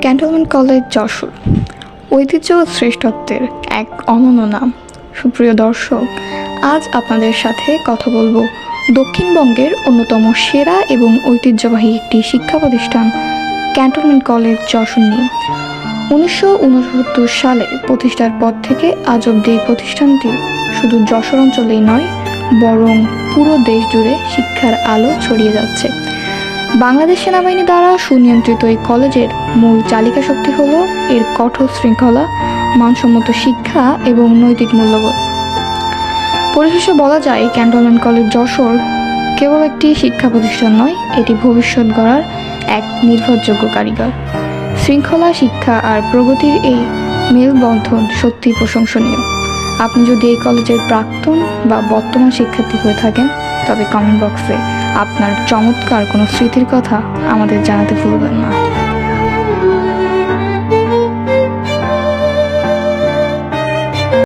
Cantonment college Jessore ঐতিহ্য ও শ্রেষ্ঠত্বের এক অনন্য নাম। সুপ্রিয় দর্শক, আজ আপনাদের সাথে কথা বলবো দক্ষিণবঙ্গের অন্যতম সেরা এবং ঐতিহ্যবাহী একটি শিক্ষা প্রতিষ্ঠান ক্যান্টনমেন্ট কলেজ যশোর নিয়ে। 1969 সালে প্রতিষ্ঠার পর থেকে আজ অবধি এই প্রতিষ্ঠানটি শুধু যশোর অঞ্চলেই নয়, বরং পুরো দেশ জুড়ে শিক্ষার আলো ছড়িয়ে যাচ্ছে। বাংলাদেশ সেনাবাহিনী দ্বারা সুনিয়ন্ত্রিত এই কলেজের মূল চালিকা শক্তি হল এর কঠোর শৃঙ্খলা, মানসম্মত শিক্ষা এবং নৈতিক মূল্যবোধ। পরিশেষে বলা যায়, ক্যান্টনমেন্ট কলেজ যশোর কেবল একটি শিক্ষা প্রতিষ্ঠান নয়, এটি ভবিষ্যৎ গড়ার এক নির্ভরযোগ্য কারিগর। শৃঙ্খলা, শিক্ষা আর প্রগতির এই মেলবন্ধন সত্যি প্রশংসনীয়। আপনি যদি এই কলেজের প্রাক্তন বা বর্তমান শিক্ষার্থী হয়ে থাকেন, তবে কমেন্ট বক্সে আপনার চমৎকার কোনো স্মৃতির কথা আমাদের জানাতে ভুলবেন না।